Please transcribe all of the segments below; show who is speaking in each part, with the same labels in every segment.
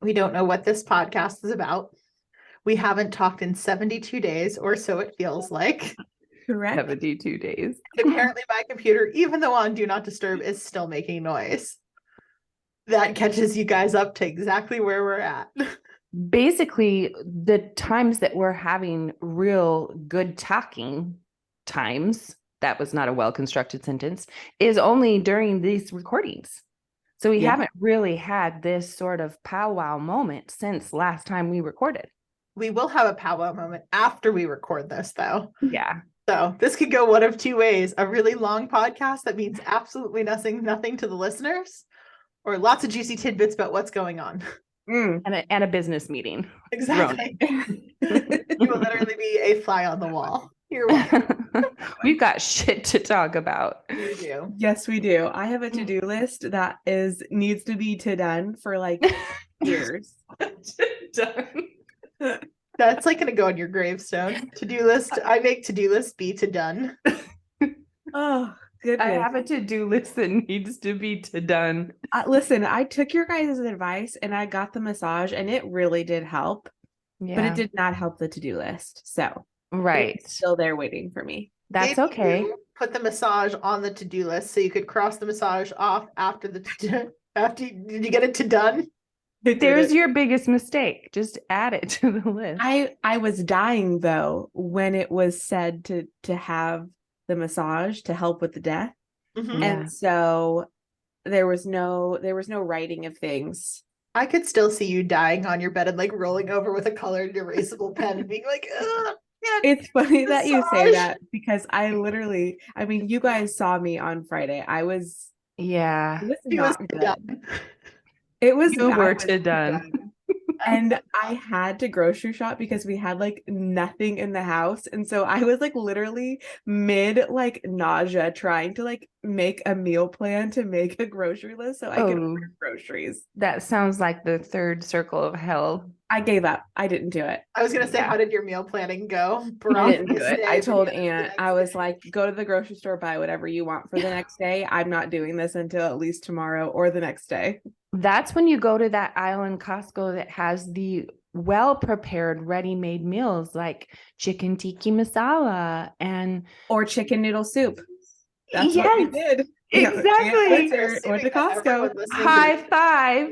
Speaker 1: We don't know what this podcast is about. We haven't talked in 72 days, or so it feels like.
Speaker 2: Correct.
Speaker 3: 72 days.
Speaker 1: And apparently my computer, even though on Do Not Disturb, is still making noise. That catches you guys up to exactly where we're at.
Speaker 3: Basically, the times that we're having real good talking times, that was not a well-constructed sentence, is only during these recordings. So we haven't really had this sort of powwow moment since last time we recorded.
Speaker 1: We will have a powwow moment after we record this, though.
Speaker 3: Yeah.
Speaker 1: So this could go one of two ways: a really long podcast that means absolutely nothing to the listeners, or lots of juicy tidbits about what's going on.
Speaker 3: And a business meeting.
Speaker 1: Exactly. You will literally be a fly on the wall. You're welcome.
Speaker 3: We've got shit to talk about.
Speaker 1: We do.
Speaker 2: Yes, we do. I have a to-do list that needs to be done for like years.
Speaker 3: Done.
Speaker 1: That's like going to go on your gravestone. To-do list. I make to-do list be to done.
Speaker 2: Oh, goodness.
Speaker 3: I have a to-do list that needs to be done.
Speaker 2: Listen, I took your guys' advice and I got the massage and it really did help.
Speaker 3: Yeah.
Speaker 2: But it did not help the to-do list. So
Speaker 3: right.
Speaker 2: it's still there waiting for me.
Speaker 3: That's
Speaker 1: Did
Speaker 3: okay.
Speaker 1: you put the massage on the to-do list so you could cross the massage off after the did you get it to done?
Speaker 3: There's your biggest mistake. Just add it to the list.
Speaker 2: I was dying though when it was said to have the massage to help with the death.
Speaker 1: Mm-hmm.
Speaker 3: Yeah.
Speaker 2: And so there was no writing of things.
Speaker 1: I could still see you dying on your bed and like rolling over with a colored erasable pen and being like, ugh. Yeah,
Speaker 2: it's funny that you say
Speaker 1: massage.
Speaker 2: that because I mean, you guys saw me on Friday. It was not good.
Speaker 1: Done.
Speaker 2: It was
Speaker 3: You were to done.
Speaker 2: And I had to grocery shop because we had like nothing in the house. And so I was like literally mid like nausea trying to like make a meal plan to make a grocery list so I could order groceries.
Speaker 3: That sounds like the third circle of hell.
Speaker 2: I gave up. I didn't do it.
Speaker 1: I was gonna say, how did your meal planning go?
Speaker 2: I didn't do it. I told Aunt, I was like, go to the grocery store, buy whatever you want for the next day. I'm not doing this until at least tomorrow or the next day.
Speaker 3: That's when you go to that aisle in Costco that has the well-prepared ready-made meals like chicken tiki masala
Speaker 2: or chicken noodle soup. That's what we did.
Speaker 3: Exactly.
Speaker 2: Went to Costco.
Speaker 3: High five.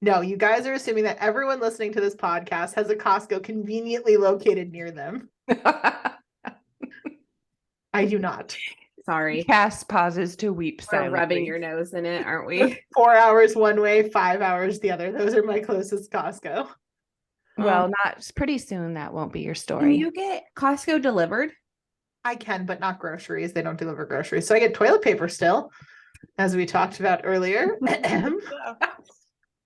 Speaker 1: No, you guys are assuming that everyone listening to this podcast has a Costco conveniently located near them. I do not.
Speaker 2: Sorry.
Speaker 3: Cass pauses to weep silently.
Speaker 2: We're rubbing your nose in it, aren't we?
Speaker 1: 4 hours one way, 5 hours the other. Those are my closest Costco.
Speaker 3: Well, not pretty soon. That won't be your story.
Speaker 2: Can you get Costco delivered?
Speaker 1: I can, but not groceries. They don't deliver groceries. So I get toilet paper still, as we talked about earlier.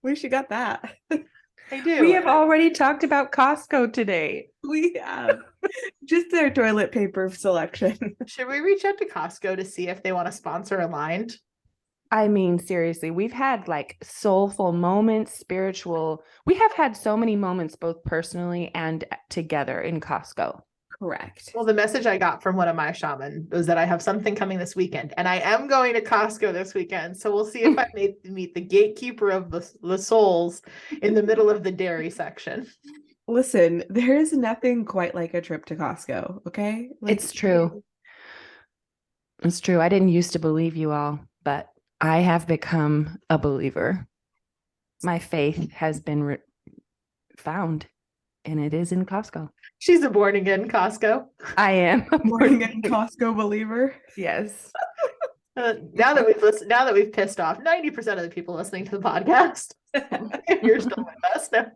Speaker 2: Wish you got that.
Speaker 1: I do.
Speaker 3: We have already talked about Costco today.
Speaker 2: We have just their toilet paper selection.
Speaker 1: Should we reach out to Costco to see if they want to sponsor Aligned?
Speaker 3: I mean, seriously, we've had like soulful moments, spiritual. We have had so many moments, both personally and together in Costco.
Speaker 2: Correct.
Speaker 1: Well, the message I got from one of my shaman was that I have something coming this weekend, and I am going to Costco this weekend. So we'll see if I meet the gatekeeper of the souls in the middle of the dairy section.
Speaker 2: Listen, there is nothing quite like a trip to Costco. Okay,
Speaker 3: it's true. It's true. I didn't used to believe you all, but I have become a believer. My faith has been found, and it is in Costco.
Speaker 1: She's a born again Costco.
Speaker 3: I am a
Speaker 2: born again Costco believer.
Speaker 3: Yes.
Speaker 1: Now that we've pissed off 90% of the people listening to the podcast, you're still with us now.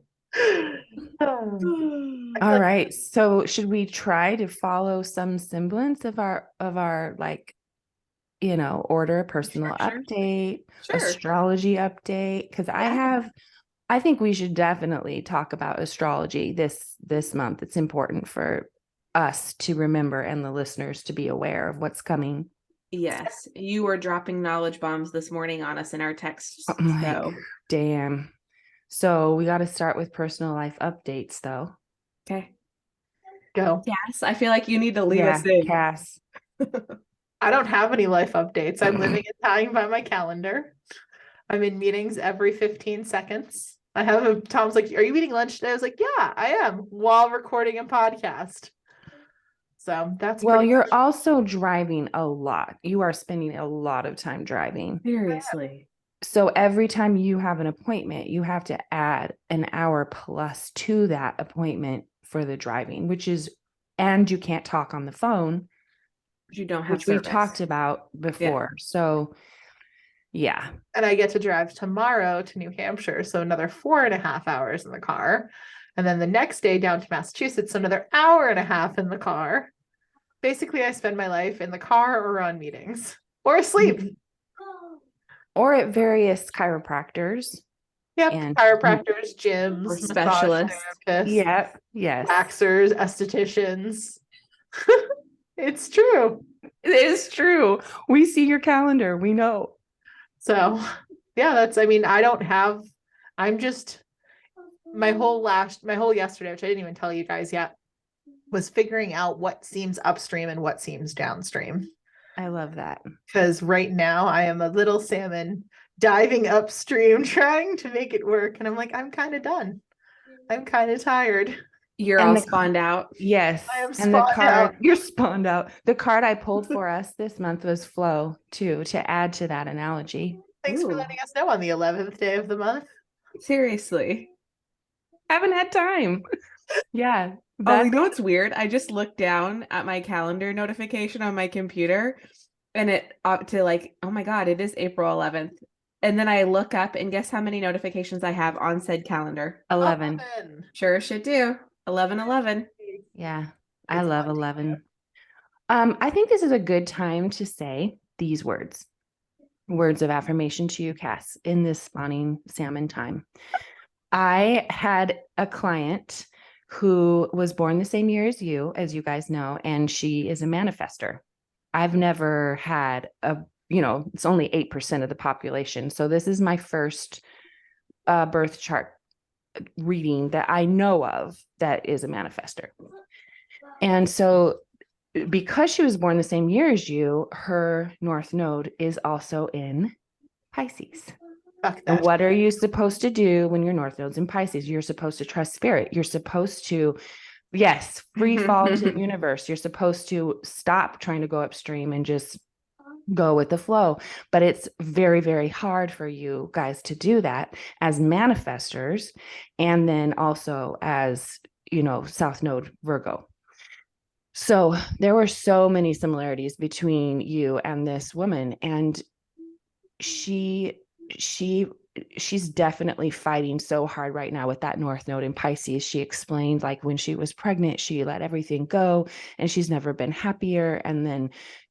Speaker 3: All right. So should we try to follow some semblance of our like, order, personal update, astrology update? Because I think we should definitely talk about astrology this month. It's important for us to remember and the listeners to be aware of what's coming.
Speaker 2: Yes, you were dropping knowledge bombs this morning on us in our texts.
Speaker 3: Damn. So we got to start with personal life updates, though.
Speaker 2: Okay.
Speaker 1: Go.
Speaker 2: Cass, I feel like you need to lead us in.
Speaker 3: Cass.
Speaker 1: I don't have any life updates. I'm living in time by my calendar. I'm in meetings every 15 seconds. Tom's like, are you eating lunch today? I was like, yeah, I am, while recording a podcast. So that's
Speaker 3: Well,
Speaker 1: pretty
Speaker 3: you're
Speaker 1: much.
Speaker 3: also driving a lot. You are spending a lot of time driving.
Speaker 2: Seriously.
Speaker 3: So every time you have an appointment, you have to add an hour plus to that appointment for the driving, and you can't talk on the phone,
Speaker 2: You don't have
Speaker 3: which we've
Speaker 2: service.
Speaker 3: talked about before. So yeah.
Speaker 1: And I get to drive tomorrow to New Hampshire. So another 4.5 hours in the car. And then the next day down to Massachusetts, so another 1.5 hours in the car. Basically, I spend my life in the car or on meetings or asleep.
Speaker 3: Or at various chiropractors.
Speaker 1: Yep.
Speaker 3: And
Speaker 1: Chiropractors, gyms,
Speaker 2: Or
Speaker 1: massage
Speaker 2: specialists.
Speaker 1: therapists,
Speaker 3: yeah, yes.
Speaker 1: waxers, estheticians. It's true.
Speaker 3: It is true. We see your calendar. We know.
Speaker 1: So yeah, I'm just my whole yesterday, which I didn't even tell you guys yet, was figuring out what seems upstream and what seems downstream.
Speaker 3: I love that.
Speaker 1: Because right now I am a little salmon diving upstream, trying to make it work. And I'm like, I'm kind of done. I'm kind of tired.
Speaker 2: You're all spawned out.
Speaker 3: Yes.
Speaker 1: I am
Speaker 3: And the
Speaker 1: spawned
Speaker 3: card,
Speaker 1: out.
Speaker 3: you're spawned out. The card I pulled for us this month was flow too, to add to that analogy.
Speaker 1: Thanks for letting us know on the 11th day of the month.
Speaker 2: Seriously.
Speaker 3: Haven't had time. Yeah.
Speaker 2: Oh, you know what's weird? I just looked down at my calendar notification on my computer and it up to like, oh my God, it is April 11th. And then I look up and guess how many notifications I have on said calendar?
Speaker 3: 11.
Speaker 2: Sure should do. 11/11.
Speaker 3: Yeah. I love 11. I think this is a good time to say these words of affirmation to you, Cass, in this spawning salmon time. I had a client who was born the same year as you guys know, and she is a manifestor. I've never had it's only 8% of the population. So this is my first birth chart reading that I know of that is a manifestor. And so because she was born the same year as you, her North Node is also in Pisces. And what are you supposed to do when your North Node's in Pisces? You're supposed to trust spirit. You're supposed to, free fall to the universe. You're supposed to stop trying to go upstream and just go with the flow. But it's very, very hard for you guys to do that as manifestors. And then also as, South Node Virgo. So there were so many similarities between you and this woman. And she's definitely fighting so hard right now with that North Node in Pisces. She explained, like, when she was pregnant, she let everything go and she's never been happier.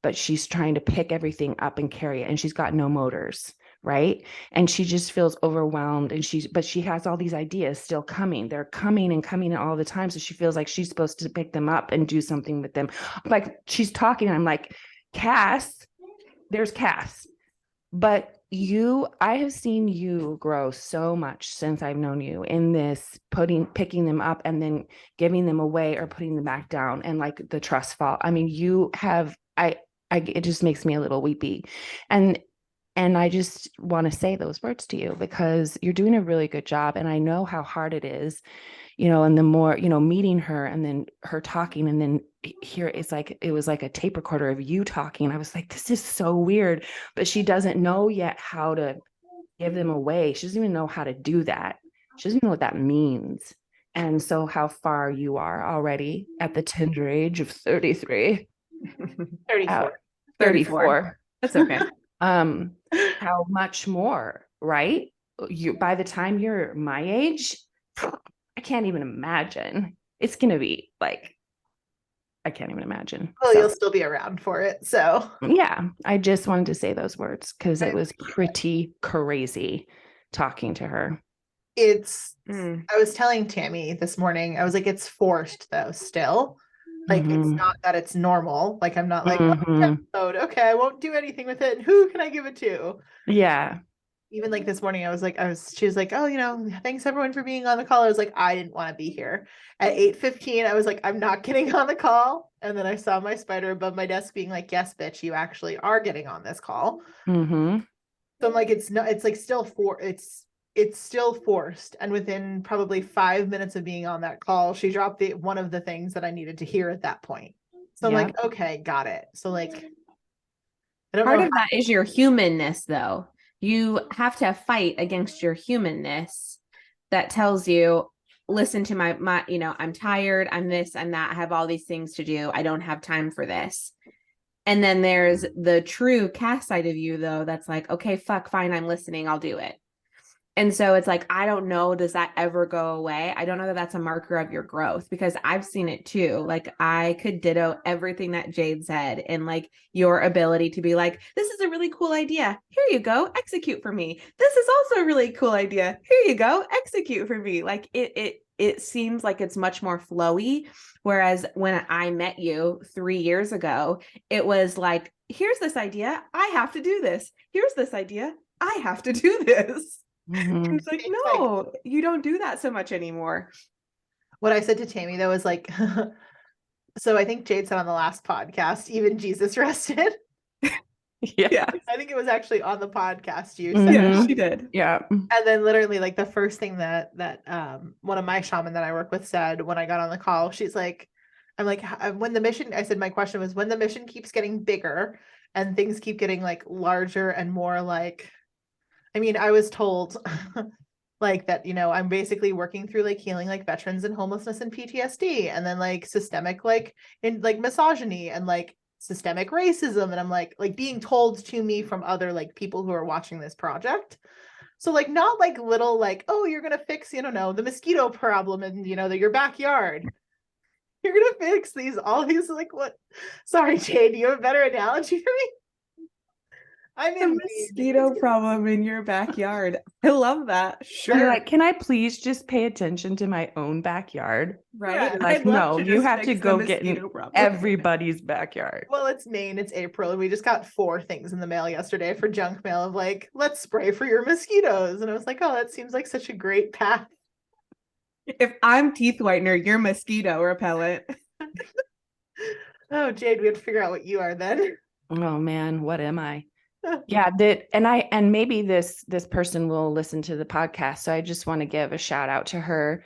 Speaker 3: But she's trying to pick everything up and carry it. And she's got no motors. Right. And she just feels overwhelmed. But she has all these ideas still coming. They're coming and coming all the time. So she feels like she's supposed to pick them up and do something with them. Like, she's talking. I'm like, Cass, there's Cass. But I have seen you grow so much since I've known you in this picking them up and then giving them away or putting them back down, and like the trust fall. I mean, you have, it just makes me a little weepy. And I just want to say those words to you because you're doing a really good job. And I know how hard it is, and the more, meeting her and then her talking, and then here it was like a tape recorder of you talking. I was like, this is so weird, but she doesn't know yet how to give them away. She doesn't even know how to do that. She doesn't even know what that means. And so how far you are already at the tender age of 33.
Speaker 1: 34.
Speaker 3: 34.
Speaker 2: That's okay.
Speaker 3: How much more, right? By the time you're my age, I can't even imagine. It's going to be like, I can't even imagine.
Speaker 1: Well, you'll still be around for it. So
Speaker 3: yeah, I just wanted to say those words because it was pretty crazy talking to her.
Speaker 1: I was telling Tammy this morning, I was like, it's forced though, still. Like, it's not that it's normal. Like, I'm not like, okay, I won't do anything with it. Who can I give it to?
Speaker 3: Yeah.
Speaker 1: Even like this morning, she was like, oh, thanks everyone for being on the call. I was like, I didn't want to be here. At 8:15, I was like, I'm not getting on the call. And then I saw my spider above my desk being like, yes, bitch, you actually are getting on this call. So I'm like, it's like still it's it's still forced. And within probably 5 minutes of being on that call, she dropped one of the things that I needed to hear at that point. So I'm
Speaker 3: Yeah.
Speaker 1: like, okay, got it. So like, I don't
Speaker 4: Part
Speaker 1: know
Speaker 4: of that is your humanness, though. You have to fight against your humanness that tells you, listen to my, you know, I'm tired, I'm this, I'm that, I have all these things to do. I don't have time for this. And then there's the true cast side of you, though, that's like, okay, fuck, fine, I'm listening, I'll do it. And so it's like, I don't know, does that ever go away? I don't know that that's a marker of your growth, because I've seen it too. Like, I could ditto everything that Jade said, and like your ability to be like, this is a really cool idea. Here you go, execute for me. This is also a really cool idea. Here you go, execute for me. Like it seems like it's much more flowy. Whereas when I met you 3 years ago, it was like, here's this idea, I have to do this. Here's this idea, I have to do this.
Speaker 3: Mhm.
Speaker 4: It's like, no, you don't do that so much anymore.
Speaker 1: what I said to Tammy though was like, so I think Jade said on the last podcast, even Jesus rested.
Speaker 3: Yeah.
Speaker 1: I think it was actually on the podcast you
Speaker 3: Mhm.
Speaker 1: said.
Speaker 4: Yeah,
Speaker 1: that.
Speaker 4: she did.
Speaker 3: Yeah.
Speaker 1: And then literally like the first thing that one of my shaman that I work with said when I got on the call, she's like, I'm like, when the mission, I said, my question was, when the mission keeps getting bigger and things keep getting like larger and more like, I mean, I was told like that, you know, I'm basically working through like healing like veterans and homelessness and PTSD, and then like systemic like in like misogyny and like systemic racism. And I'm like being told to me from other like people who are watching this project. So like not like little like, oh, you're gonna fix, you know, the mosquito problem in, you know, your backyard. You're gonna fix all these like what? Sorry, Jade, do you have a better analogy for me? I'm
Speaker 4: The
Speaker 1: in
Speaker 4: mosquito problem in your backyard. I love that.
Speaker 3: You're
Speaker 4: Sure.
Speaker 3: like, can I please just pay attention to my own backyard?
Speaker 4: Right.
Speaker 3: You're like,
Speaker 4: I'd love
Speaker 3: no,
Speaker 4: to
Speaker 3: you
Speaker 4: just
Speaker 3: have to
Speaker 4: fix the
Speaker 3: go get in
Speaker 4: mosquito problem.
Speaker 3: everybody's backyard.
Speaker 1: Well, it's May and it's April, and we just got 4 things in the mail yesterday for junk mail of like, let's spray for your mosquitoes. And I was like, oh, that seems like such a great path.
Speaker 4: If I'm teeth whitener, you're mosquito repellent.
Speaker 1: Oh, Jade, we have to figure out what you are then.
Speaker 3: Oh man, what am I? Yeah, and maybe this person will listen to the podcast. So I just want to give a shout out to her,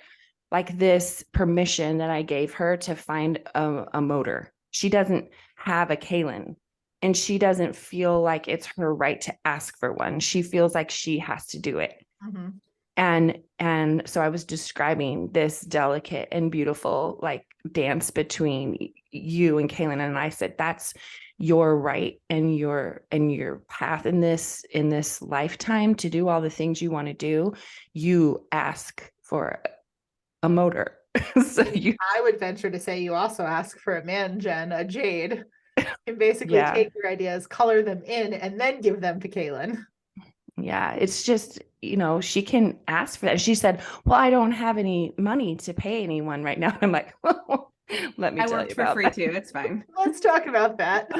Speaker 3: like this permission that I gave her to find a motor. She doesn't have a Kaylin, and she doesn't feel like it's her right to ask for one. She feels like she has to do it.
Speaker 1: Mm-hmm.
Speaker 3: And so I was describing this delicate and beautiful like dance between you and Kaylin, and I said, that's your right and your path in this lifetime to do all the things you want to do. You ask for a motor. So
Speaker 1: I would venture to say you also ask for a man, Jen, a Jade. You can basically take your ideas, color them in, and then give them to Kaylin.
Speaker 3: Yeah, it's just, you know, she can ask for that. She said, well, I don't have any money to pay anyone right now. I'm like, well, let me tell you
Speaker 4: worked for
Speaker 3: about
Speaker 4: free
Speaker 3: that.
Speaker 4: too. It's fine.
Speaker 1: Let's talk about that.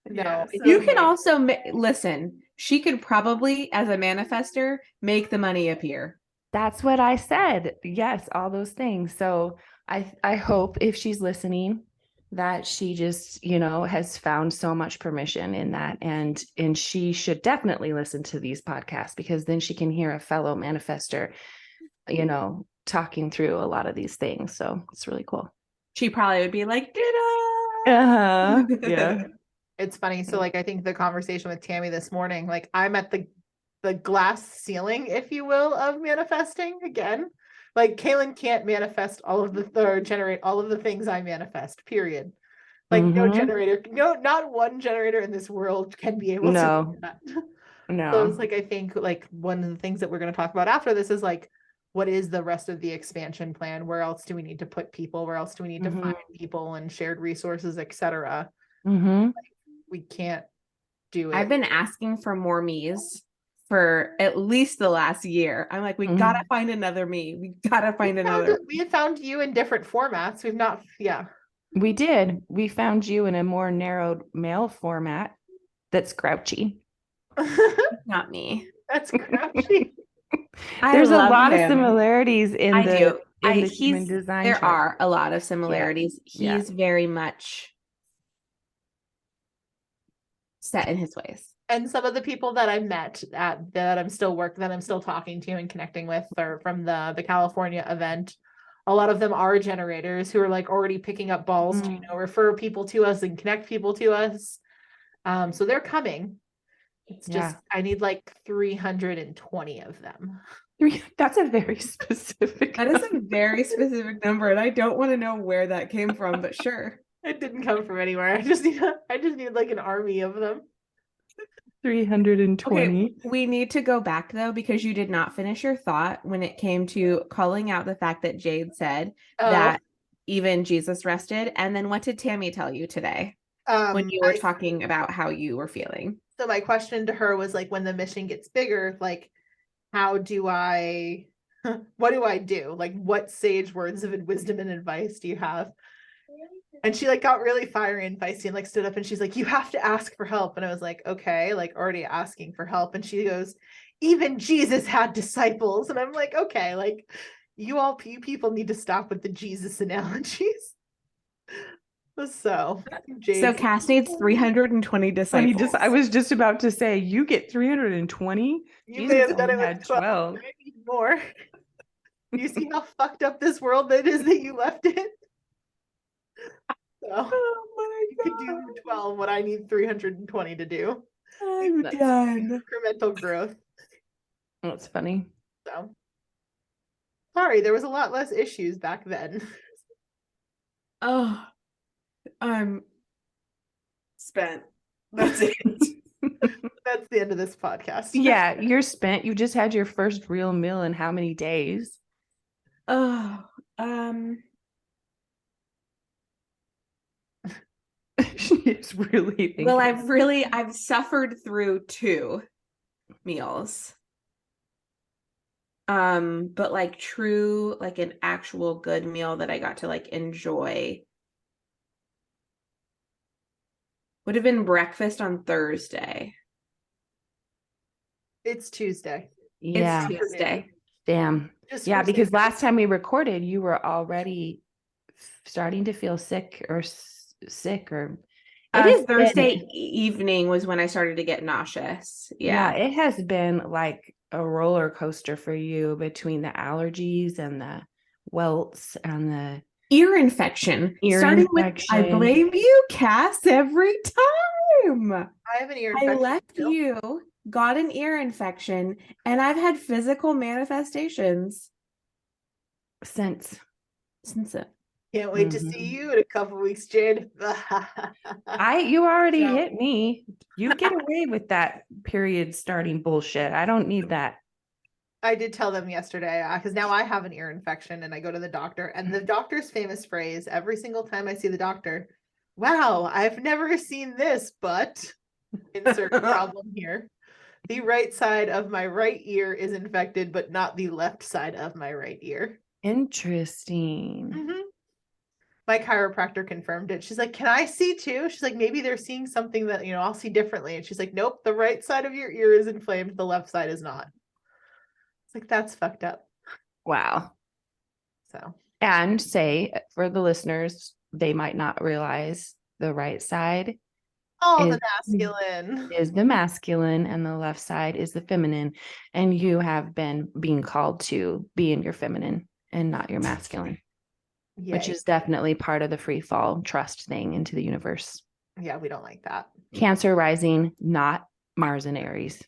Speaker 4: No, you can also listen. She could probably, as a manifester, make the money appear.
Speaker 3: That's what I said. Yes, all those things. So I hope if she's listening that she just, you know, has found so much permission in that, and she should definitely listen to these podcasts, because then she can hear a fellow manifester, you know, talking through a lot of these things. So it's really cool.
Speaker 4: She probably would be like, "Did
Speaker 3: Yeah.
Speaker 1: It's funny. So like I think the conversation with Tammy this morning, like I'm at the glass ceiling, if you will, of manifesting again. Like Kaylin can't manifest all of or generate all of the things I manifest, period. Like no generator, not one generator in this world can be able to do that. So it's like, I think like one of the things that we're going to talk about after this is like, what is the rest of the expansion plan? Where else do we need to put people? Where else do we need to find people and shared resources, etc.? Like, we can't do it.
Speaker 4: I've been asking for more me's for at least the last year. I'm like, we gotta find another me. We gotta find another.
Speaker 1: We have found you in different formats. We've not,
Speaker 3: We did. We found you in a more narrowed male format that's grouchy.
Speaker 4: Not me.
Speaker 1: That's grouchy.
Speaker 3: There's a lot of similarities in the human design
Speaker 4: There
Speaker 3: chart.
Speaker 4: are a lot of similarities. He's very much set in his ways.
Speaker 1: And some of the people that I met that I'm still talking to and connecting with are from the California event. A lot of them are generators who are like already picking up balls to, refer people to us and connect people to us. So they're coming. It's just, I need like 320 of them.
Speaker 3: That's a very specific
Speaker 2: That is a very specific number, and I don't want to know where that came from, but sure.
Speaker 1: It didn't come from anywhere. I just need like an army of them.
Speaker 3: 320.
Speaker 4: Okay, we need to go back though, because you did not finish your thought when it came to calling out the fact that Jade said that even Jesus rested. And then what did Tammy tell you today when you were talking about how you were feeling?
Speaker 1: So my question to her was like, when the mission gets bigger, like, what do I do? Like, what sage words of wisdom and advice do you have? And she like got really fiery and feisty and like stood up and she's like, you have to ask for help. And I was like, okay, like already asking for help. And she goes, even Jesus had disciples. And I'm like, okay, like you people need to stop with the Jesus analogies. So
Speaker 4: Cass needs 320 disciples.
Speaker 3: I was just about to say, you get 320.
Speaker 1: You may have done it with 12. I need more. You see how fucked up this world it is that you left it? So you could do 12 what I need 320 to do.
Speaker 2: I'm done.
Speaker 1: Incremental growth.
Speaker 3: That's funny.
Speaker 1: So sorry, there was a lot less issues back then.
Speaker 2: Oh, I'm spent. That's it.
Speaker 1: That's the end of this podcast.
Speaker 3: Yeah, you're spent. You just had your first real meal in how many days? She's really thinking.
Speaker 4: Well, I've suffered through 2 meals. But like true, like an actual good meal that I got to like enjoy would have been breakfast on Thursday.
Speaker 1: It's Tuesday.
Speaker 3: Yeah.
Speaker 4: It's Tuesday.
Speaker 3: Damn. Yeah, because last time we recorded, you were already starting to feel sick or
Speaker 4: it is Thursday evening was when I started to get nauseous. Yeah,
Speaker 3: it has been like a roller coaster for you between the allergies and the welts and the
Speaker 4: ear infection. With I blame you, Cass, every time.
Speaker 1: I have an ear infection.
Speaker 4: I left you, got an ear infection, and I've had physical manifestations
Speaker 3: since it.
Speaker 1: Can't wait to see you in a couple weeks, Jade.
Speaker 3: You already hit me. You get away with that period starting bullshit. I don't need that.
Speaker 1: I did tell them yesterday because now I have an ear infection and I go to the doctor, and the doctor's famous phrase every single time I see the doctor, wow, I've never seen this, but insert problem here. The right side of my right ear is infected, but not the left side of my right ear.
Speaker 3: Interesting.
Speaker 1: Mm-hmm. My chiropractor confirmed it. She's like, can I see too? She's like, maybe they're seeing something that, I'll see differently. And she's like, nope, the right side of your ear is inflamed. The left side is not. It's like, that's fucked up.
Speaker 3: Wow.
Speaker 1: So,
Speaker 3: and say for the listeners, they might not realize the right side
Speaker 1: the masculine
Speaker 3: is the masculine and the left side is the feminine. And you have been being called to be in your feminine and not your masculine. Yay. Which is definitely part of the free fall trust thing into the universe.
Speaker 1: Yeah, we don't like that.
Speaker 3: Cancer rising, not Mars and Aries.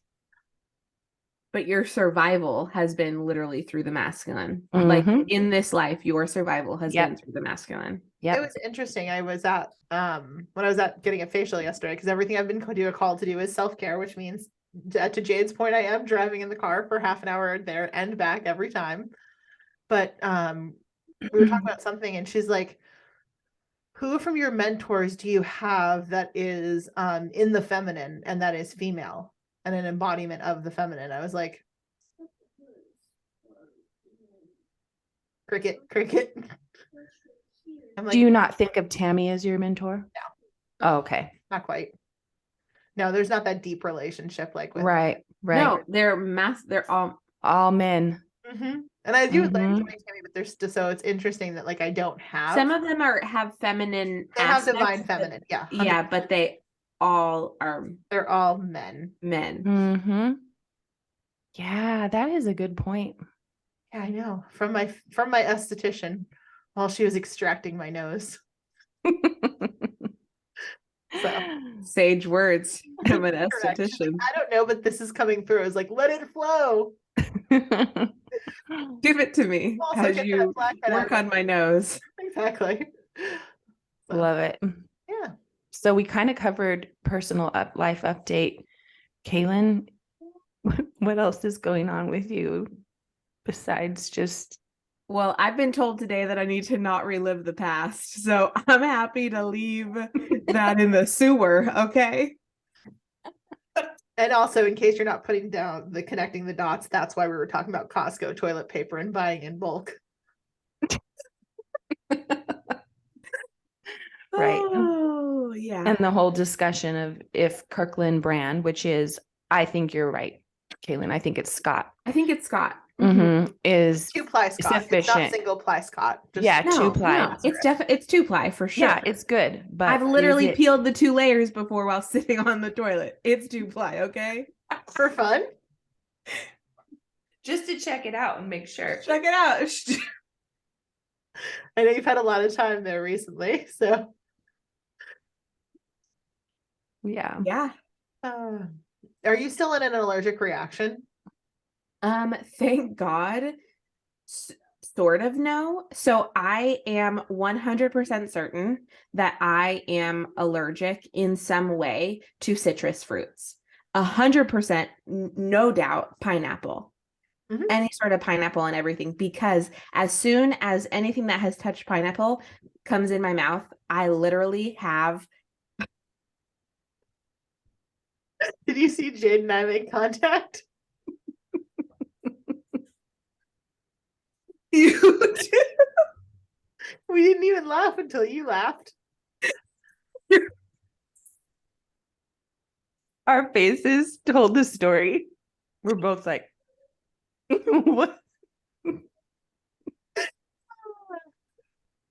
Speaker 4: But your survival has been literally through the masculine. Mm-hmm. Like in this life, your survival has been through the masculine.
Speaker 1: Yeah, it was interesting. I was at when I was at getting a facial yesterday, because everything I've been called to do is self-care, which means to Jade's point, I am driving in the car for half an hour there and back every time. But we were talking about something and she's like, who from your mentors do you have that is in the feminine and that is female and an embodiment of the feminine? I was like, cricket. I'm like,
Speaker 3: do you not think of Tammy as your mentor?
Speaker 1: No.
Speaker 3: Oh, okay.
Speaker 1: Not quite. No, there's not that deep relationship like with
Speaker 3: right.
Speaker 4: No, they're
Speaker 3: all men.
Speaker 1: Mm-hmm. And I do like Tammy, but there's just, so it's interesting that like I don't have
Speaker 4: some of them have feminine.
Speaker 1: They have divine feminine, yeah.
Speaker 4: 100%. Yeah, but they all are
Speaker 1: They're all men.
Speaker 4: men.
Speaker 3: Mm-hmm. Yeah, that is a good point.
Speaker 1: Yeah, I know. From my esthetician while she was extracting my nose. So
Speaker 2: Sage words from an
Speaker 1: correct. She's like,
Speaker 2: esthetician.
Speaker 1: I don't know, but this is coming through. I was like, let it flow.
Speaker 2: Give it to me
Speaker 1: Also
Speaker 2: as
Speaker 1: get that
Speaker 2: you
Speaker 1: blackhead out
Speaker 2: work
Speaker 1: of
Speaker 2: on my nose.
Speaker 1: Exactly. So,
Speaker 3: Love it.
Speaker 1: yeah.
Speaker 3: So we kind of covered personal life update. Kaylin, what else is going on with you besides just
Speaker 2: Well, I've been told today that I need to not relive the past. So I'm happy to leave that in the sewer. Okay.
Speaker 1: And also, in case you're not putting down the connecting the dots, that's why we were talking about Costco toilet paper and buying in bulk.
Speaker 3: right?
Speaker 2: Oh, yeah.
Speaker 3: And the whole discussion of if Kirkland brand, which is, I think you're right, Kaylin, I think it's Scott,
Speaker 2: I think it's Scott.
Speaker 3: is
Speaker 1: 2-ply Scott. It's not
Speaker 3: sufficient.
Speaker 1: single-ply Scott. Just
Speaker 3: Yeah,
Speaker 2: No,
Speaker 3: 2-ply.
Speaker 2: no, it's 2-ply for sure.
Speaker 3: Yeah, it's good. But
Speaker 2: I've literally
Speaker 3: is it-
Speaker 2: peeled the 2 layers before while sitting on the toilet. It's 2-ply, okay?
Speaker 1: for fun.
Speaker 3: just to check it out and make sure.
Speaker 2: Check it out.
Speaker 1: I know you've had a lot of time there recently, so
Speaker 3: Yeah.
Speaker 2: Yeah.
Speaker 1: are you still in an allergic reaction?
Speaker 2: Thank God. Sort of no. So I am 100% certain that I am allergic in some way to citrus fruits. 100%, no doubt, pineapple.
Speaker 1: Mhm.
Speaker 2: Any sort of pineapple and everything, because as soon as anything that has touched pineapple comes in my mouth, I literally have.
Speaker 1: Did you see Jade and I make contact?
Speaker 2: You do.
Speaker 1: We didn't even laugh until you laughed.
Speaker 3: Our faces told the story. We're both like, what?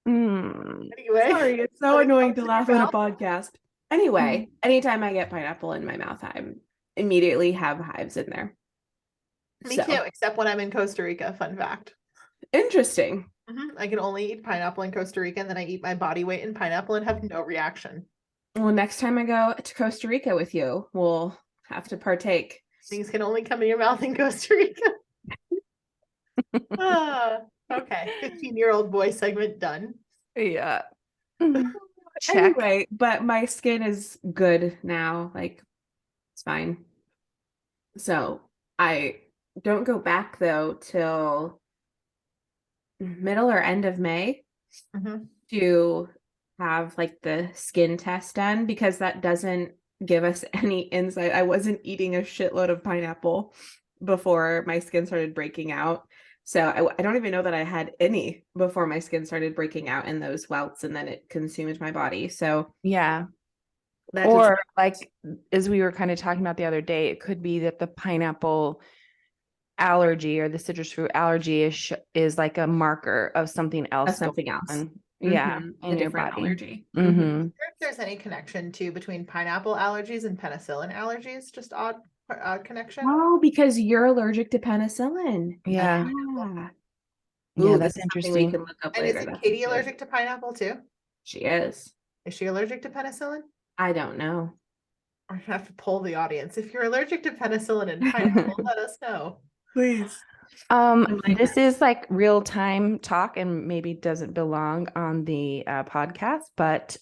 Speaker 1: Anyway,
Speaker 2: Sorry, it's so
Speaker 1: Like,
Speaker 2: annoying
Speaker 1: comes
Speaker 2: to
Speaker 1: in
Speaker 2: laugh
Speaker 1: your
Speaker 2: on a
Speaker 1: mouth?
Speaker 2: podcast. Anyway, anytime I get pineapple in my mouth, I immediately have hives in there.
Speaker 1: Me
Speaker 2: So,
Speaker 1: too, except when I'm in Costa Rica. Fun fact.
Speaker 2: interesting.
Speaker 1: I can only eat pineapple in Costa Rica, and then I eat my body weight in pineapple and have no reaction.
Speaker 2: Well, next time I go to Costa Rica with you, we'll have to partake.
Speaker 1: Things can only come in your mouth in Costa Rica. Okay. 15-year-old boy segment done.
Speaker 3: Yeah. Check.
Speaker 2: Anyway, but my skin is good now. Like, it's fine. So I don't go back though till middle or end of May to have like the skin test done, because that doesn't give us any insight. I wasn't eating a shitload of pineapple before my skin started breaking out. So I don't even know that I had any before my skin started breaking out in those welts, and then it consumed my body. So
Speaker 3: Yeah.
Speaker 1: That
Speaker 3: Or like, as we were kind of talking about the other day, it could be that the pineapple allergy or the citrus fruit allergy is like a marker of something else.
Speaker 2: something else.
Speaker 3: Yeah.
Speaker 2: A
Speaker 3: In your
Speaker 2: different
Speaker 3: body.
Speaker 2: allergy.
Speaker 1: I wonder if there's any connection too between pineapple allergies and penicillin allergies. Just odd connection.
Speaker 2: Oh, because you're allergic to penicillin.
Speaker 3: Yeah.
Speaker 2: Yeah.
Speaker 3: Yeah,
Speaker 2: Ooh,
Speaker 3: that's
Speaker 2: this is something we
Speaker 3: interesting.
Speaker 2: can look up
Speaker 1: And
Speaker 2: later.
Speaker 1: is
Speaker 2: That's
Speaker 1: Katie
Speaker 2: good.
Speaker 1: allergic to pineapple too?
Speaker 2: She is.
Speaker 1: Is she allergic to penicillin?
Speaker 2: I don't know.
Speaker 1: I have to poll the audience. If you're allergic to penicillin and pineapple, let us know.
Speaker 2: Please.
Speaker 3: This is like real time talk and maybe doesn't belong on the podcast, but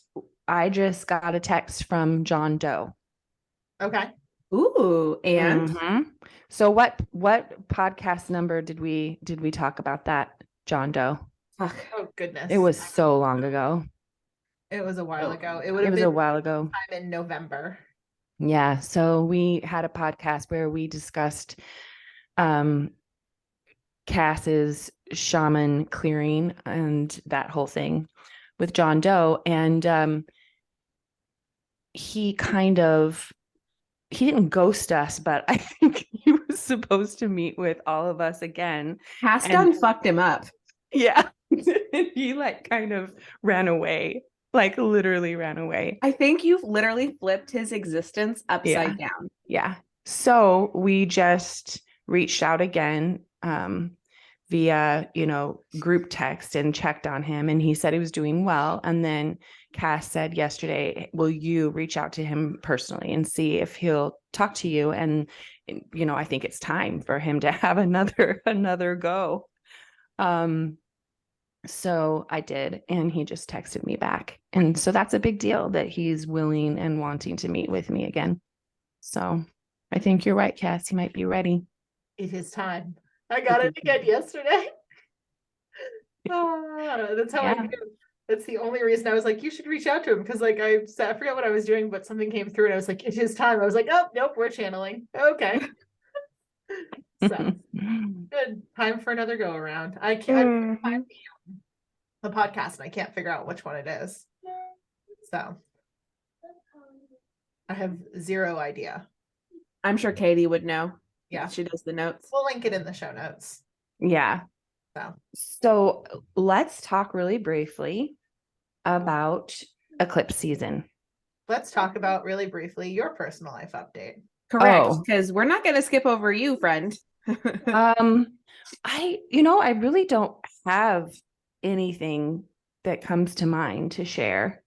Speaker 3: I just got a text from John Doe.
Speaker 1: Okay.
Speaker 2: Ooh, and
Speaker 3: So what podcast number did we talk about that, John Doe?
Speaker 2: fuck.
Speaker 1: Oh goodness.
Speaker 3: It was so long ago.
Speaker 1: It was a while ago. It would
Speaker 3: It
Speaker 1: have
Speaker 3: was
Speaker 1: been
Speaker 3: a while ago.
Speaker 1: time in November.
Speaker 3: Yeah. So we had a podcast where we discussed Cass's shaman clearing and that whole thing with John Doe. And he didn't ghost us, but I think he was supposed to meet with all of us again.
Speaker 2: Cass done fucked him up.
Speaker 3: Yeah. He like kind of ran away. like literally ran away.
Speaker 2: I think you've literally flipped his existence upside down.
Speaker 3: Yeah. So we just reached out again via, group text and checked on him, and he said he was doing well. And then Cass said yesterday, will you reach out to him personally and see if he'll talk to you? And, I think it's time for him to have another go. So I did, and he just texted me back. And so that's a big deal that he's willing and wanting to meet with me again. So I think you're right, Cass. He might be ready.
Speaker 1: It is time. I got it again yesterday. That's how I knew. That's the only reason I was like, you should reach out to him, because like I forgot what I was doing, but something came through and I was like, it is time. I was like, oh nope, we're channeling. Okay. So good. Time for another go around. I can't find the podcast and I can't figure out which one it is. So I have zero idea.
Speaker 2: I'm sure Katie would know.
Speaker 1: Yeah.
Speaker 2: She does the notes.
Speaker 1: We'll link it in the show notes.
Speaker 3: Yeah. So let's talk really briefly about eclipse season.
Speaker 1: Let's talk about really briefly your personal life update.
Speaker 2: Correct. Because we're not going to skip over you, friend.
Speaker 3: I really don't have anything that comes to mind to share.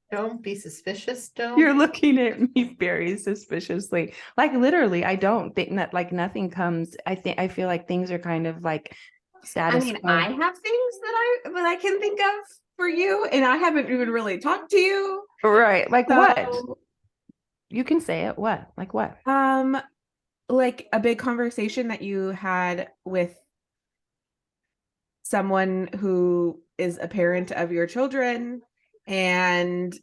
Speaker 1: Don't be suspicious. Don't.
Speaker 3: You're looking at me very suspiciously. Like literally, I don't think that like nothing comes. I feel like things are kind of like status quo.
Speaker 2: I have things that I can think of for you, and I haven't even really talked to you.
Speaker 3: Right. Like what? You can say it. What? Like what?
Speaker 2: Like a big conversation that you had with someone who is a parent of your children, and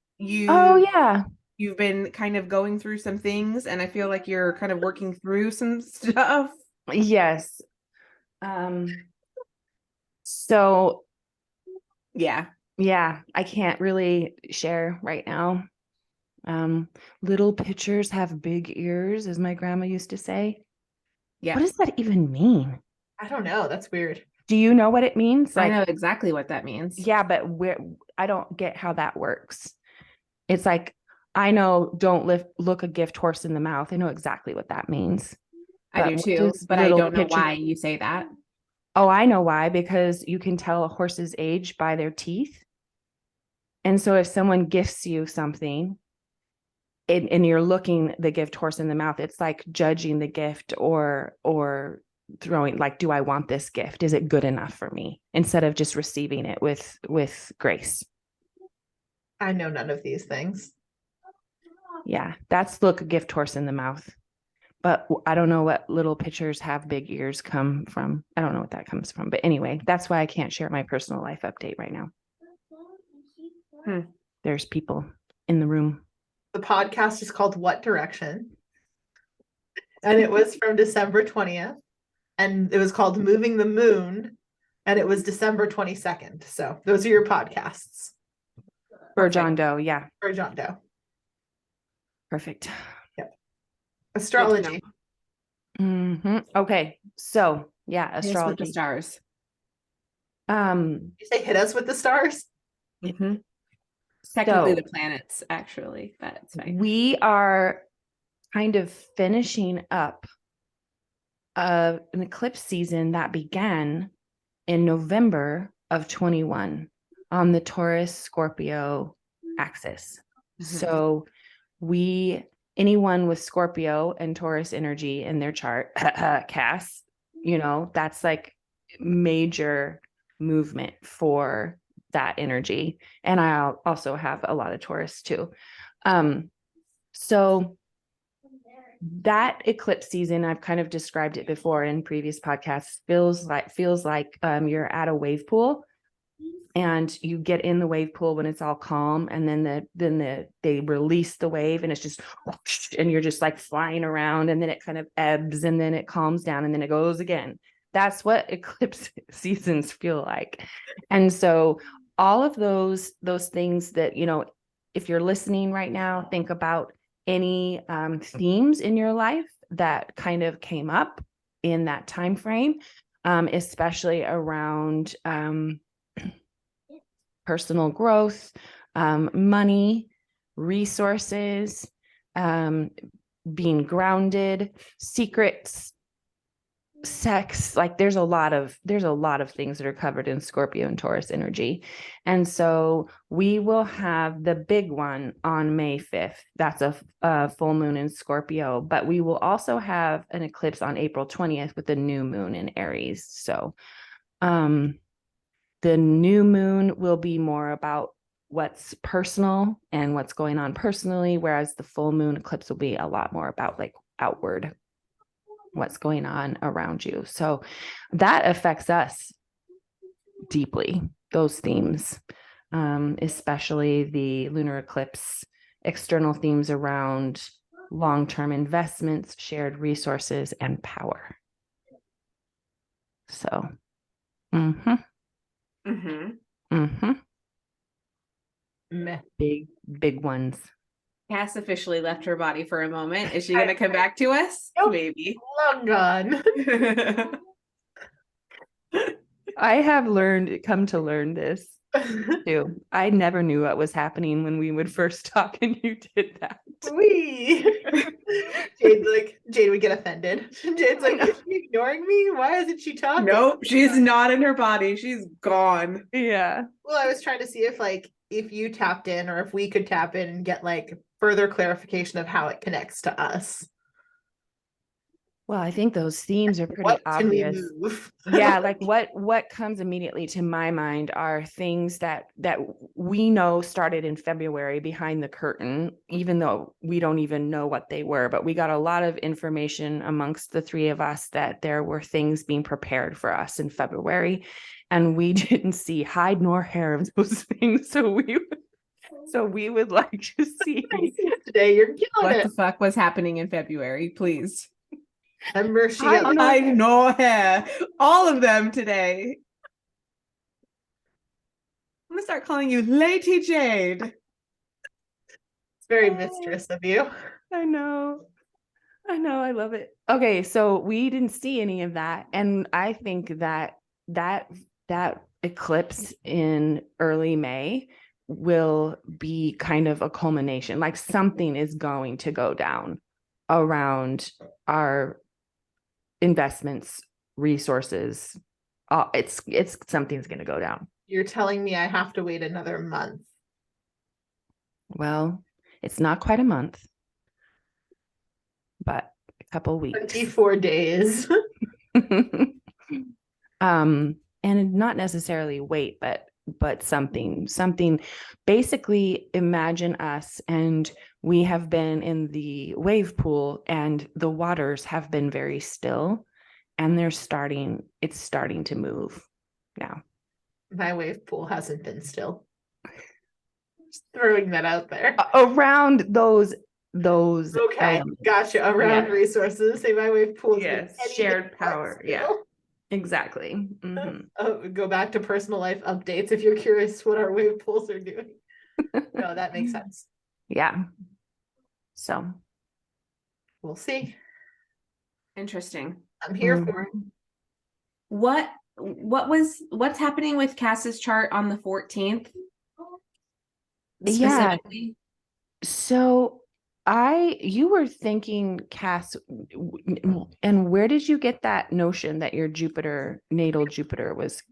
Speaker 2: you've been kind of going through some things, and I feel like you're kind of working through some stuff.
Speaker 3: Yes. So yeah, I can't really share right now. Little pitchers have big ears, as my grandma used to say. Yeah. What does that even mean?
Speaker 1: I don't know. That's weird.
Speaker 3: Do you know what it means?
Speaker 2: I know exactly what that means.
Speaker 3: Yeah, but I don't get how that works. It's like, I know, don't look a gift horse in the mouth. I know exactly what that means.
Speaker 2: I do too, but I don't know why you say that.
Speaker 3: Oh, I know why, because you can tell a horse's age by their teeth. And so if someone gifts you something and you're looking the gift horse in the mouth, it's like judging the gift or throwing, like, do I want this gift? Is it good enough for me? Instead of just receiving it with grace.
Speaker 1: I know none of these things.
Speaker 3: Yeah, that's look a gift horse in the mouth. But I don't know what little pitchers have big ears come from. I don't know what that comes from. But anyway, that's why I can't share my personal life update right now. There's people in the room.
Speaker 1: The podcast is called What Direction? And it was from December 20th. And it was called Moving the Moon. And it was December 22nd. So those are your podcasts.
Speaker 3: For John Doe, yeah.
Speaker 1: For John Doe.
Speaker 3: Perfect.
Speaker 1: Yep. Astrology.
Speaker 3: Okay. So yeah, astrology.
Speaker 2: With the stars.
Speaker 1: You say hit us with the stars?
Speaker 2: Technically the planets, actually. That's fine.
Speaker 3: We are kind of finishing up an eclipse season that began in November of 21 on the Taurus Scorpio axis. So anyone with Scorpio and Taurus energy in their chart, Cass, that's like major movement for that energy. And I also have a lot of Taurus too. So that eclipse season, I've kind of described it before in previous podcasts, feels like you're at a wave pool and you get in the wave pool when it's all calm, and then they release the wave and it's just whoosh, and you're just like flying around, and then it kind of ebbs and then it calms down and then it goes again. That's what eclipse seasons feel like. And so all of those things that, if you're listening right now, think about any themes in your life that kind of came up in that time frame. especially around personal growth, money, resources, being grounded, secrets, sex. Like there's a lot of things that are covered in Scorpio and Taurus energy. And so we will have the big one on May 5th. That's a full moon in Scorpio, but we will also have an eclipse on April 20th with the new moon in Aries. So the new moon will be more about what's personal and what's going on personally, whereas the full moon eclipse will be a lot more about like outward, what's going on around you. So that affects us deeply, those themes, especially the lunar eclipse, external themes around long-term investments, shared resources, and power. So,
Speaker 1: Meh.
Speaker 3: big ones.
Speaker 4: Cass officially left her body for a moment. Is she going to come back to us?
Speaker 1: Nope.
Speaker 4: Maybe.
Speaker 1: Long gone.
Speaker 3: I have come to learn this too. I never knew what was happening when we would first talk and you did that.
Speaker 1: Jade would get offended. Jade's like, is she ignoring me? Why isn't she talking?
Speaker 2: Nope, she's not in her body. She's gone.
Speaker 3: Yeah.
Speaker 1: Well, I was trying to see if you tapped in or if we could tap in and get like further clarification of how it connects to us.
Speaker 3: Well, I think those themes are pretty
Speaker 1: What can we
Speaker 3: obvious.
Speaker 1: move?
Speaker 3: Yeah, like what comes immediately to my mind are things that we know started in February behind the curtain, even though we don't even know what they were. But we got a lot of information amongst the three of us that there were things being prepared for us in February, and we didn't see hide nor hair of those things. So we would like to see
Speaker 1: Today you're killing
Speaker 4: What
Speaker 1: it.
Speaker 4: the fuck was happening in February, please?
Speaker 1: Remember, she
Speaker 2: I
Speaker 1: got
Speaker 2: no hair. All of them today. I'm gonna start calling you Lady Jade.
Speaker 1: It's very mistress of you.
Speaker 3: I know. I love it. Okay, so we didn't see any of that, and I think that eclipse in early May will be kind of a culmination. Like something is going to go down around our investments, resources. It's something's going to go down.
Speaker 1: You're telling me I have to wait another month.
Speaker 3: Well, it's not quite a month, but a couple weeks.
Speaker 1: 24 days.
Speaker 3: And not necessarily wait, but something. Basically, imagine us, and we have been in the wave pool, and the waters have been very still, and it's starting to move now.
Speaker 1: My wave pool hasn't been still. Just throwing that out there.
Speaker 3: Around those
Speaker 1: Okay,
Speaker 3: elements.
Speaker 1: gotcha. Around resources. Say my wave pool.
Speaker 3: Yes, shared power. Yeah, exactly.
Speaker 1: Go back to personal life updates if you're curious what our wave pools are doing. No, that makes sense.
Speaker 3: Yeah. So
Speaker 1: we'll see.
Speaker 4: Interesting.
Speaker 1: I'm here for it.
Speaker 4: What's happening with Cass's chart on the 14th?
Speaker 3: Yeah. So you were thinking, Cass, and where did you get that notion that your natal Jupiter was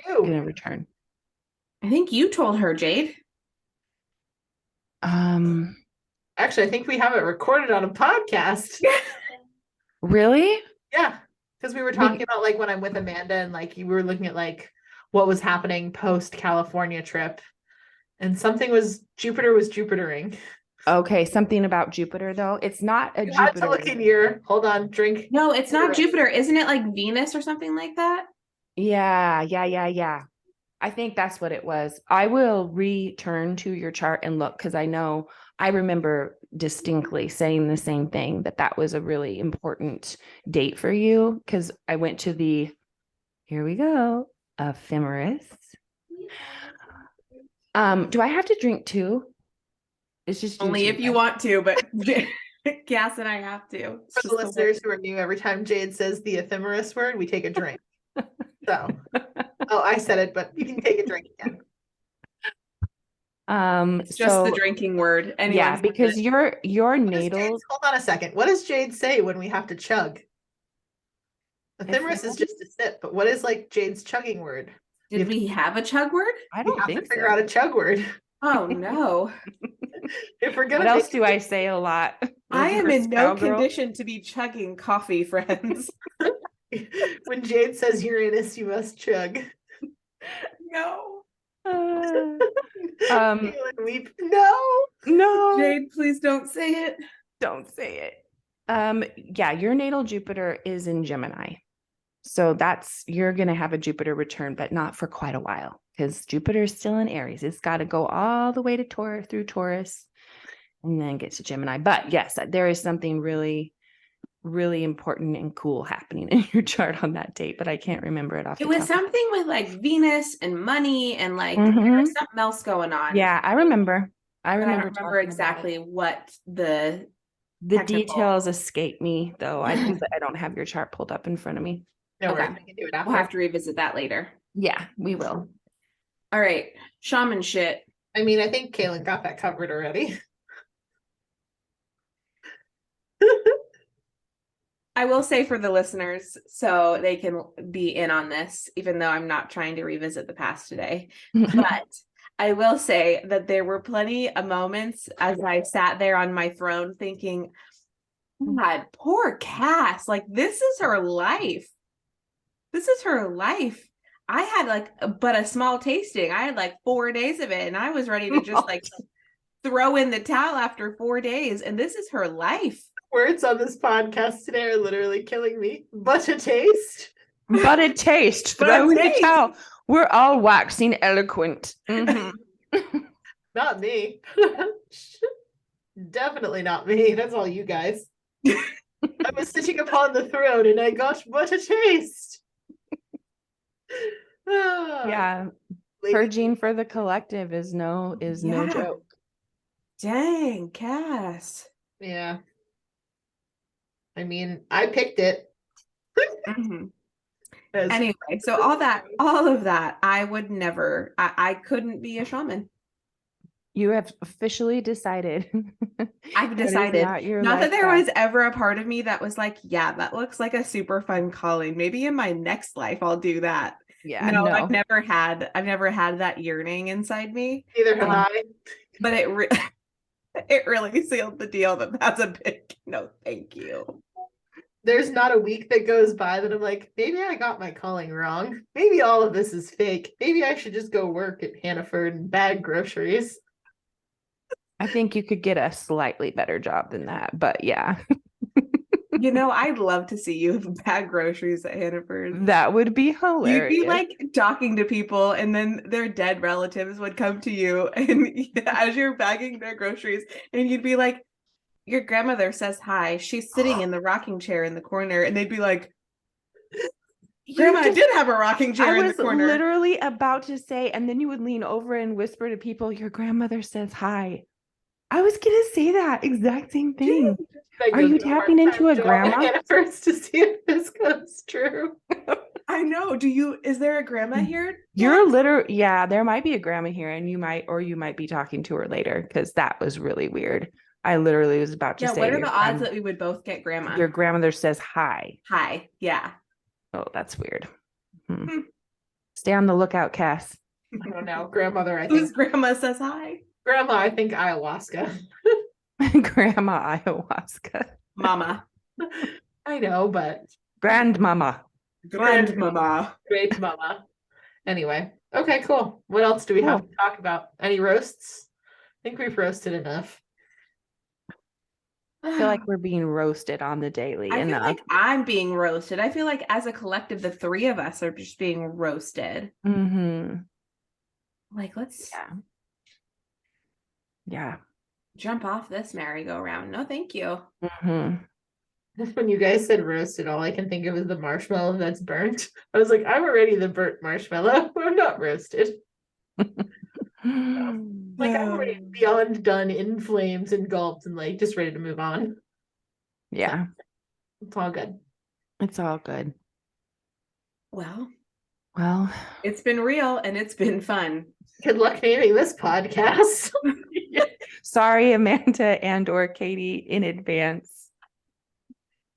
Speaker 3: going to return?
Speaker 4: I think you told her, Jade.
Speaker 1: Actually, I think we have it recorded on a podcast.
Speaker 3: Really?
Speaker 1: Yeah, because we were talking about like when I'm with Amanda and like you were looking at like what was happening post California trip, and Jupiter was Jupitering.
Speaker 3: Okay, something about Jupiter though. It's not a
Speaker 1: You
Speaker 3: Jupiter.
Speaker 1: had to look in your drink.
Speaker 4: No, it's not Jupiter. Isn't it like Venus or something like that?
Speaker 3: Yeah. I think that's what it was. I will return to your chart and look, because I remember distinctly saying the same thing, that was a really important date for you, because I went to here we go, ephemeris. Do I have to drink too? It's just
Speaker 4: only if you want to, but
Speaker 2: Cass and I have to. It's
Speaker 1: For
Speaker 2: just
Speaker 1: the
Speaker 2: way-
Speaker 1: listeners who are new, every time Jade says the ephemeris word, we take a drink. So, oh, I said it, but you can take a drink again.
Speaker 2: It's just the
Speaker 3: So
Speaker 2: drinking word.
Speaker 3: yeah,
Speaker 2: Anyone
Speaker 3: because your
Speaker 1: What does
Speaker 3: natal
Speaker 1: Jade- hold on a second. What does Jade say when we have to chug? Ephemeris is just a sip, but what is like Jade's chugging word?
Speaker 4: Did we have a chug word?
Speaker 3: I
Speaker 1: We
Speaker 3: don't
Speaker 1: have to
Speaker 3: think
Speaker 1: figure
Speaker 3: so.
Speaker 1: out a chug word.
Speaker 4: Oh no.
Speaker 1: If we're gonna
Speaker 3: What else
Speaker 1: make
Speaker 3: do I say a lot?
Speaker 2: I am
Speaker 3: Reverse
Speaker 2: in no
Speaker 3: cowgirl?
Speaker 2: condition to be chugging coffee, friends.
Speaker 1: when Jade says Uranus, you must chug.
Speaker 2: No.
Speaker 3: Um,
Speaker 1: Kaylin, weep. No.
Speaker 3: no,
Speaker 2: Jade, please don't say it.
Speaker 3: don't say it. Yeah, your natal Jupiter is in Gemini. So you're going to have a Jupiter return, but not for quite a while because Jupiter is still in Aries. It's got to go all the way to Taurus through Taurus and then get to Gemini. But yes, there is something really, really important and cool happening in your chart on that date, but I can't remember it off the
Speaker 4: It was
Speaker 3: top of my head.
Speaker 4: something with like Venus and money and like there was something else going on.
Speaker 3: Yeah, I remember. I
Speaker 4: But I
Speaker 3: remember
Speaker 4: don't remember
Speaker 3: talking about it.
Speaker 4: exactly what the
Speaker 3: The
Speaker 4: technical-
Speaker 3: details escape me though. I don't have your chart pulled up in front of me.
Speaker 1: No
Speaker 4: Okay.
Speaker 1: worries. We can do it after.
Speaker 4: We'll have to revisit that later.
Speaker 3: Yeah, we will.
Speaker 4: All right. Shaman shit.
Speaker 1: I mean, I think Kaylin got that covered already.
Speaker 4: I will say for the listeners, so they can be in on this, even though I'm not trying to revisit the past today. But I will say that there were plenty of moments as I sat there on my throne thinking, God, poor Cass. Like, this is her life. This is her life. I had like but a small tasting. I had like 4 days of it, and I was ready to just like throw in the towel after 4 days. And this is her life.
Speaker 1: Words on this podcast today are literally killing me. But a taste.
Speaker 3: But a taste.
Speaker 4: But a
Speaker 3: Throw in the
Speaker 4: taste.
Speaker 3: towel. We're all waxing eloquent.
Speaker 1: Not me. Definitely not me. That's all you guys. I was sitting upon the throne and I got but a taste.
Speaker 3: Yeah.
Speaker 1: Lady-
Speaker 3: Purging for the collective is no
Speaker 4: Yeah.
Speaker 3: joke.
Speaker 4: Dang, Cass.
Speaker 1: Yeah. I mean, I picked it.
Speaker 4: Mhm.
Speaker 1: as-
Speaker 4: Anyway, so all of that, I would never, I couldn't be a shaman.
Speaker 3: You have officially decided.
Speaker 4: I've
Speaker 3: that is
Speaker 4: decided.
Speaker 3: not your
Speaker 4: Not that there
Speaker 3: life
Speaker 4: was ever a part of me that was like, yeah, that looks like a super fun calling. Maybe in my next life I'll do that.
Speaker 3: Yeah,
Speaker 4: No,
Speaker 3: no.
Speaker 4: I've never had that yearning inside me.
Speaker 1: Neither have I.
Speaker 4: But it really sealed the deal that that's a big no, thank you.
Speaker 1: There's not a week that goes by that I'm like, maybe I got my calling wrong. Maybe all of this is fake. Maybe I should just go work at Hannaford and bag groceries.
Speaker 3: I think you could get a slightly better job than that, but yeah,
Speaker 4: You know, I'd love to see you bag groceries at Hannaford.
Speaker 3: that would be
Speaker 4: You'd
Speaker 3: hilarious.
Speaker 4: be like talking to people, and then their dead relatives would come to you, and as you're bagging their groceries, and you'd be like, "Your grandmother says hi. She's sitting in the rocking chair in the corner," and they'd be like, "Grandma, I did have a rocking chair
Speaker 3: I
Speaker 4: in
Speaker 3: was
Speaker 4: the corner."
Speaker 3: literally about to say, and then you would lean over and whisper to people, "Your grandmother says hi." I was gonna say that exact same thing.
Speaker 1: Like,
Speaker 3: Are
Speaker 1: go
Speaker 3: you
Speaker 1: to
Speaker 3: tapping into
Speaker 1: part-time
Speaker 3: a
Speaker 1: job at
Speaker 3: grandma?
Speaker 1: Hannaford's to see if this comes true.
Speaker 4: I know. Is there a grandma here?
Speaker 3: You're literally, yeah, there might be a grandma here, and you might be talking to her later because that was really weird. I literally was about to
Speaker 4: Yeah.
Speaker 3: say,
Speaker 4: What are the odds that we would both get grandma?
Speaker 3: your grandmother says hi?
Speaker 4: Hi. Yeah.
Speaker 3: Oh, that's weird. Stay on the lookout, Cass.
Speaker 1: I don't know. Grandmother, I
Speaker 4: Whose
Speaker 1: think.
Speaker 4: grandma says hi?
Speaker 1: Grandma, I think ayahuasca.
Speaker 3: Grandma ayahuasca.
Speaker 4: Mama.
Speaker 1: I know, but
Speaker 3: Grandmama.
Speaker 4: Grandmama.
Speaker 1: great mama. Anyway, okay, cool. What else do we have to talk about? Any roasts? I think we've roasted enough.
Speaker 3: I feel like we're being roasted on the daily.
Speaker 4: I
Speaker 3: and
Speaker 4: feel like I'm being roasted. I feel like as a collective, the three of us are just being roasted. Like, let's
Speaker 3: yeah.
Speaker 4: jump off this merry-go-round. No, thank you.
Speaker 1: When you guys said roasted, all I can think of is the marshmallow that's burnt. I was like, I'm already the burnt marshmallow. I'm not roasted. Like, I'm already beyond done in flames and gulped and like just ready to move on.
Speaker 3: Yeah.
Speaker 1: It's all good.
Speaker 3: It's all good.
Speaker 2: Well,
Speaker 3: It's
Speaker 2: been real and it's been fun.
Speaker 1: Good luck naming this podcast.
Speaker 3: sorry, Amanda and or Katie in advance.